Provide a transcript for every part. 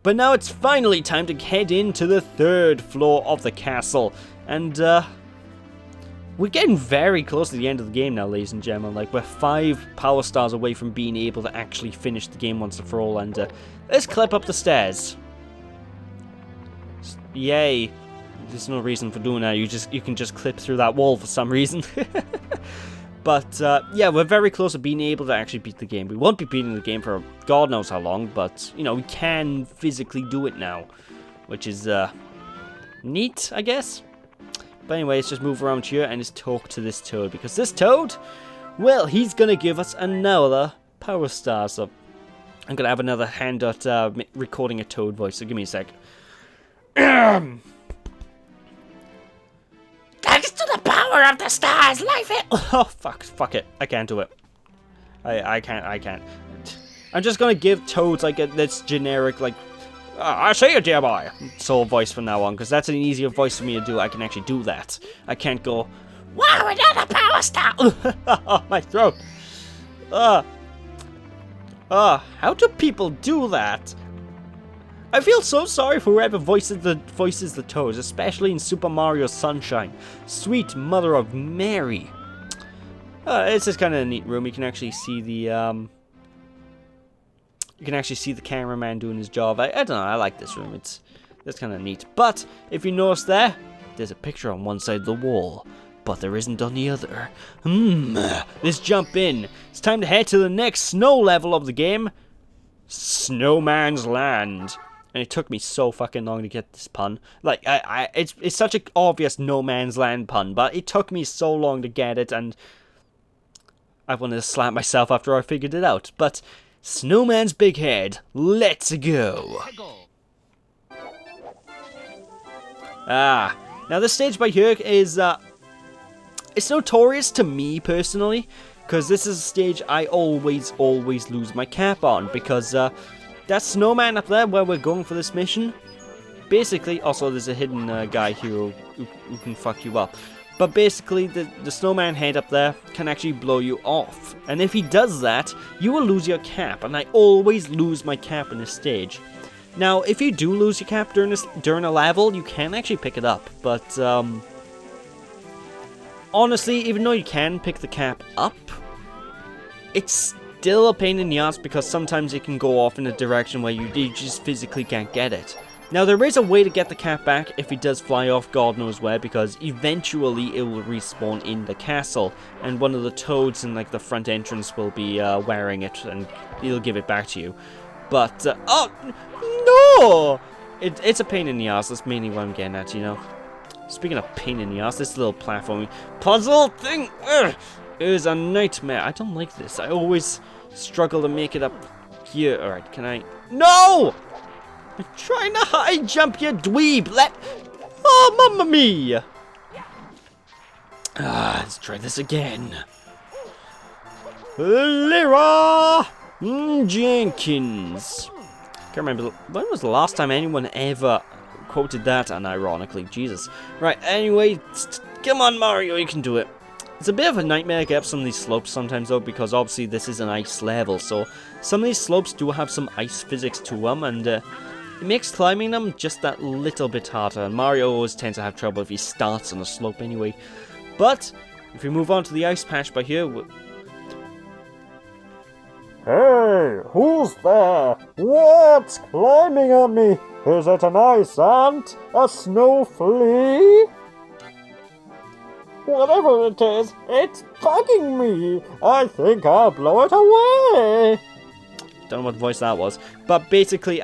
But now it's finally time to head into the 3rd floor of the castle. And, we're getting very close to the end of the game now, ladies and gentlemen. Like, we're 5 power stars away from being able to actually finish the game once and for all. And, let's clip up the stairs. Yay. There's no reason for doing that. You can just clip through that wall for some reason. But, yeah, we're very close to being able to actually beat the game. We won't be beating the game for God knows how long, but, you know, we can physically do it now. Which is, neat, I guess. But anyway, let's just move around here and just talk to this toad. Because this toad, well, he's going to give us another power star. So, I'm going to have another hand at recording a toad voice. So, give me a sec. Thanks to the power of the stars, life it. Oh, fuck it. I can't do it. I can't. I'm just gonna give toads, like, this generic, like, I see you, dear boy, soul voice from now on, because that's an easier voice for me to do. I can actually do that. I can't go, wow, another power star. oh, my throat. How do people do that? I feel so sorry for whoever voices the toads, especially in Super Mario Sunshine. Sweet Mother of Mary. It's just kind of a neat room. You can actually see the cameraman doing his job. I don't know. I like this room. That's kind of neat. But if you notice there's a picture on one side of the wall, but there isn't on the other. Let's jump in. It's time to head to the next snow level of the game, Snowman's Land. And it took me so fucking long to get this pun. Like, it's such an obvious No Man's Land pun, but it took me so long to get it, and I wanted to slap myself after I figured it out. But Snowman's Big Head, let's go. Now this stage by here is, it's notorious to me personally, because this is a stage I always lose my cap on, because, that snowman up there where we're going for this mission, basically, also there's a hidden guy here who can fuck you up. But basically, the snowman head up there can actually blow you off. And if he does that, you will lose your cap. And I always lose my cap in this stage. Now, if you do lose your cap during a level, you can actually pick it up. But, honestly, even though you can pick the cap up, it's still a pain in the ass because sometimes it can go off in a direction where you just physically can't get it. Now, there is a way to get the cap back if it does fly off God knows where, because eventually it will respawn in the castle, and one of the toads in, like, the front entrance will be wearing it, and he'll give it back to you. But, oh, no! It's a pain in the ass, that's mainly what I'm getting at, you know? Speaking of pain in the ass, this little platforming puzzle thing is a nightmare. I don't like this. I always struggle to make it up here. Alright, can I... No! I'm trying to high jump, you dweeb! Oh, mamma mia! Let's try this again. Lyra Jenkins. Can't remember, when was the last time anyone ever quoted that unironically? Jesus. Right, anyway, come on, Mario, you can do it. It's a bit of a nightmare to get up some of these slopes sometimes, though, because obviously this is an ice level, so some of these slopes do have some ice physics to them, and it makes climbing them just that little bit harder. And Mario always tends to have trouble if he starts on a slope anyway. But if we move on to the ice patch by here... Hey, who's there? What's climbing on me? Is it an ice ant? A snow flea? Whatever it is, it's bugging me. I think I'll blow it away. Don't know what voice that was. But basically,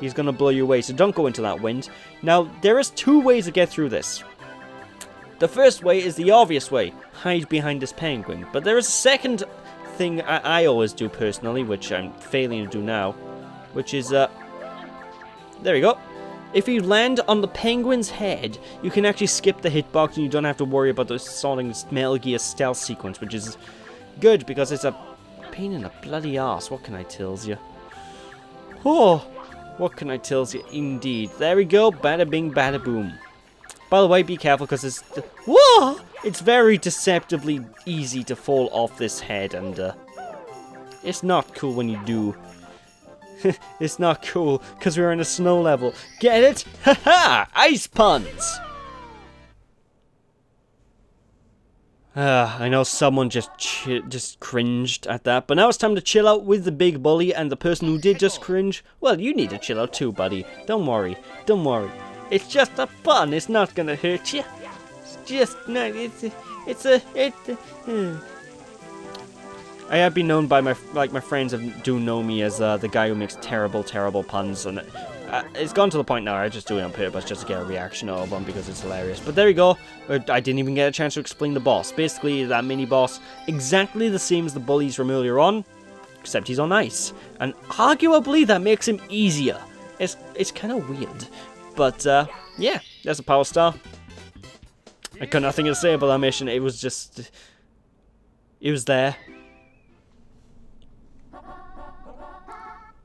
he's going to blow you away, so don't go into that wind. Now, there is 2 ways to get through this. The first way is the obvious way. Hide behind this penguin. But there is a second thing I always do personally, which I'm failing to do now. Which is, there we go. If you land on the penguin's head, you can actually skip the hitbox and you don't have to worry about the starting Metal Gear stealth sequence, which is good because it's a pain in the bloody ass. What can I tell you? Oh, what can I tell you indeed. There we go, bada bing, bada boom. By the way, be careful because it's very deceptively easy to fall off this head, and it's not cool when you do. It's not cool, because we're in a snow level. Get it? Haha! Ice puns! I know someone just cringed at that, but now it's time to chill out with the big bully, and the person who did just cringe, well, you need to chill out too, buddy. Don't worry. Don't worry. It's just a pun. It's not gonna hurt you. It's just not. I have been known by my friends do know me as the guy who makes terrible puns, and it's gone to the point now I just do it on purpose just to get a reaction out of them because it's hilarious. But there you go. I didn't even get a chance to explain the boss. Basically, that mini boss, exactly the same as the bullies from earlier on, except he's on ice, and arguably that makes him easier. It's kind of weird, but yeah, there's a power star. I got nothing to say about that mission. It was just, it was there.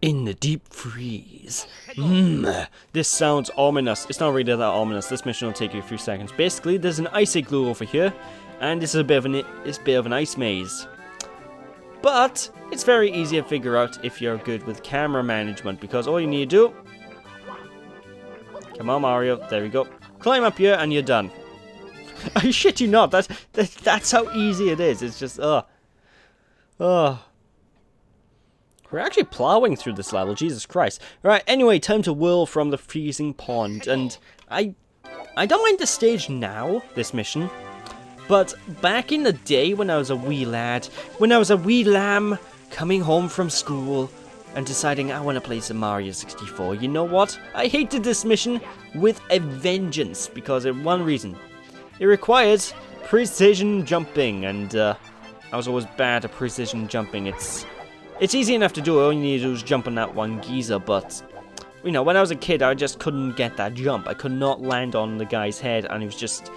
In the deep freeze. This sounds ominous. It's not really that ominous. This mission will take you a few seconds. Basically, there's an ice igloo over here, and this is a bit of an ice maze. But it's very easy to figure out if you're good with camera management, because all you need to do, come on Mario, there we go, climb up here and you're done. I shit you not. That's how easy it is. It's just We're actually plowing through this level, Jesus Christ. Right, anyway, time to whirl from the freezing pond, and I don't mind the stage now, this mission, but back in the day when I was a wee lad, when I was a wee lamb coming home from school and deciding I want to play some Mario 64, you know what? I hated this mission with a vengeance, because of one reason. It required precision jumping, and I was always bad at precision jumping. It's easy enough to do, all you need to do is jump on that one geezer, but, you know, when I was a kid, I just couldn't get that jump. I could not land on the guy's head, and it was just...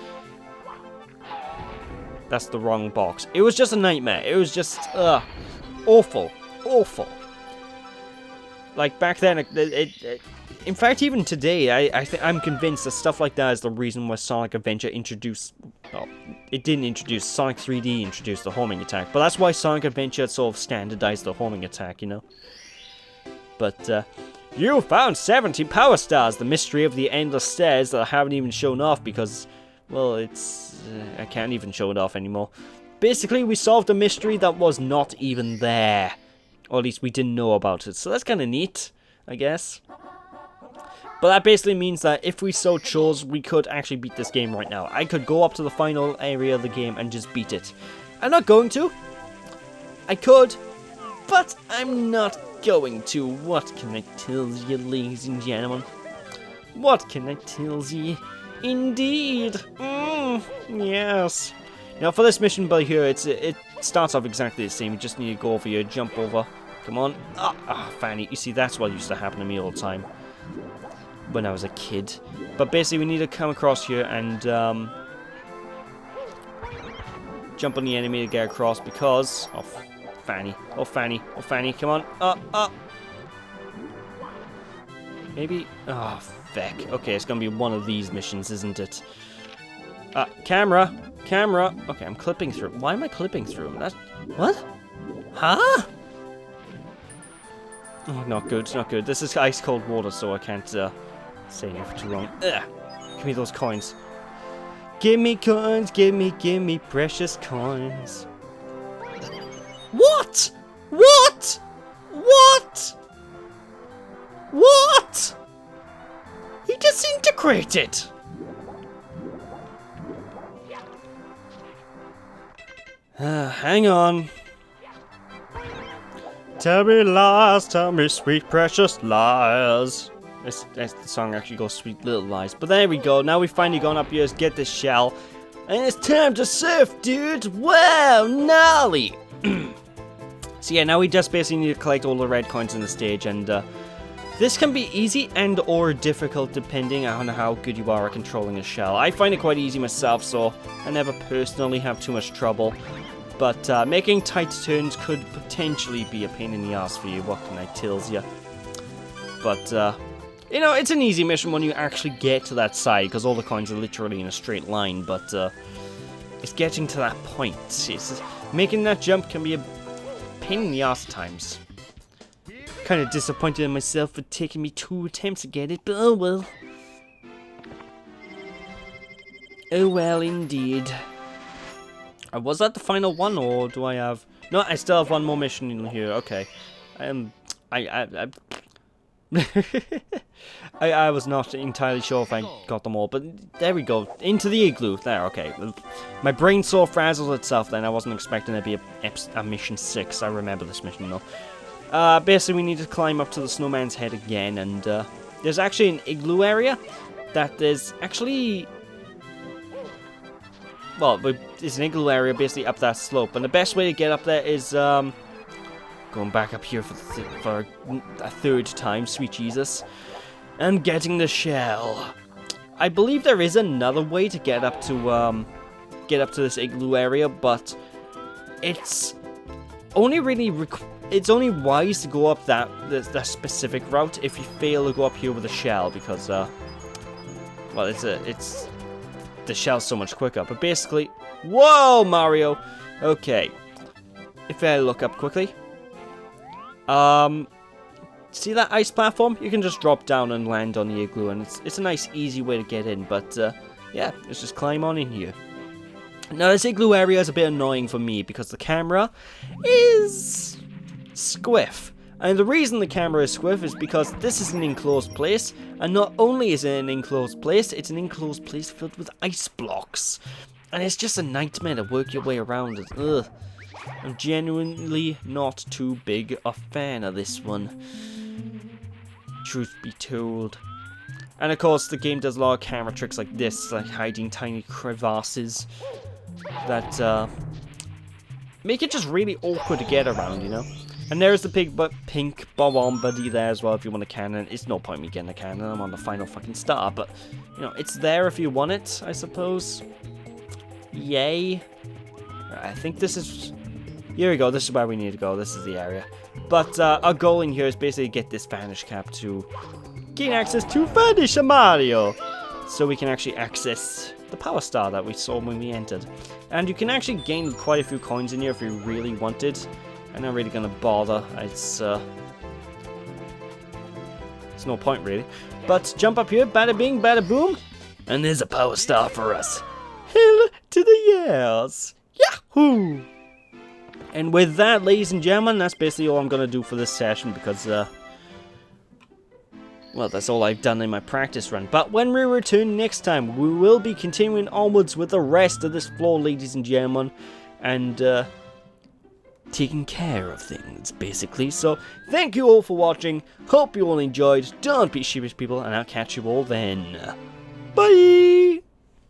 That's the wrong box. It was just a nightmare. It was just, awful. Awful. Like, back then, in fact, even today, I'm convinced that stuff like that is the reason why Sonic Adventure introduced... Well, it didn't introduce, Sonic 3D introduced the homing attack, but that's why Sonic Adventure sort of standardized the homing attack, you know? But, you found 70 power stars, the mystery of the endless stairs that I haven't even shown off because, well, it's... I can't even show it off anymore. Basically, we solved a mystery that was not even there. Or at least we didn't know about it, so that's kind of neat, I guess. But that basically means that if we so chose, we could actually beat this game right now. I could go up to the final area of the game and just beat it. I'm not going to. I could, but I'm not going to. What can I tell you, ladies and gentlemen? What can I tell you? Indeed. Yes. Now for this mission by here, it starts off exactly the same. You just need to go over here, jump over. Come on. Fanny. You see, that's what used to happen to me all the time when I was a kid. But basically we need to come across here and jump on the enemy to get across because Fanny, come on. Maybe feck. Okay, it's gonna be one of these missions, isn't it? Camera. Okay, I'm clipping through. Why am I clipping through him? What? Huh? Oh, not good, not good. This is ice cold water, so I can't say anything wrong. Give me those coins. Give me coins, give me precious coins. What? What? He disintegrated. Hang on. Tell me lies, tell me sweet precious lies. The song actually goes sweet little lies. But there we go, now we've finally gone up here to get this shell. And it's time to surf, dude! Wow, gnarly! So yeah, now we just basically need to collect all the red coins in the stage, and this can be easy and or difficult depending on how good you are at controlling a shell. I find it quite easy myself, so I never personally have too much trouble. But making tight turns could potentially be a pain in the ass for you, what can I tell you? But, you know, it's an easy mission when you actually get to that side, because all the coins are literally in a straight line, but it's getting to that point. Making that jump can be a pain in the ass at times. Kind of disappointed in myself for taking me 2 attempts to get it, but oh well. Oh well, indeed. Was that the final one, or do I have... No, I still have one more mission in here. Okay. I was not entirely sure if I got them all, but there we go. Into the igloo. There, okay. My brain sort of frazzled itself then. I wasn't expecting it to be a mission 6. I remember this mission, though. Basically, we need to climb up to the snowman's head again, and there's actually an igloo area that is actually... Well, it's an igloo area basically up that slope, and the best way to get up there is going back up here for a 3rd time, sweet Jesus, and getting the shell. I believe there is another way to get up to this igloo area, but it's only really it's only wise to go up that specific route if you fail to go up here with a shell, because well, it's the shell's so much quicker. But basically, whoa, Mario. Okay, if I look up quickly, see that ice platform? You can just drop down and land on the igloo, and it's a nice, easy way to get in. But yeah, let's just climb on in here. Now, this igloo area is a bit annoying for me because the camera is squiff. And the reason the camera is squiff is because this is an enclosed place, and not only is it an enclosed place, it's an enclosed place filled with ice blocks. And it's just a nightmare to work your way around it. Ugh. I'm genuinely not too big a fan of this one, truth be told. And of course, the game does a lot of camera tricks like this, like hiding tiny crevasses that make it just really awkward to get around, you know? And there's the pink Bob-omb buddy there as well if you want a cannon. It's no point me getting a cannon, I'm on the final fucking star, but, you know, it's there if you want it, I suppose. Yay. I think this is... Here we go, this is where we need to go, this is the area. But our goal in here is basically get this Vanish Cap to gain access to Vanish Mario, so we can actually access the Power Star that we saw when we entered. And you can actually gain quite a few coins in here if you really wanted. I'm not really gonna bother. It's no point really. But jump up here, bada bing, bada boom, and there's a Power Star for us. Hell to the yes! Yahoo! And with that, ladies and gentlemen, that's basically all I'm gonna do for this session because well, that's all I've done in my practice run. But when we return next time, we will be continuing onwards with the rest of this floor, ladies and gentlemen, and taking care of things, basically. So, thank you all for watching. Hope you all enjoyed. Don't be sheepish, people, and I'll catch you all then. Bye!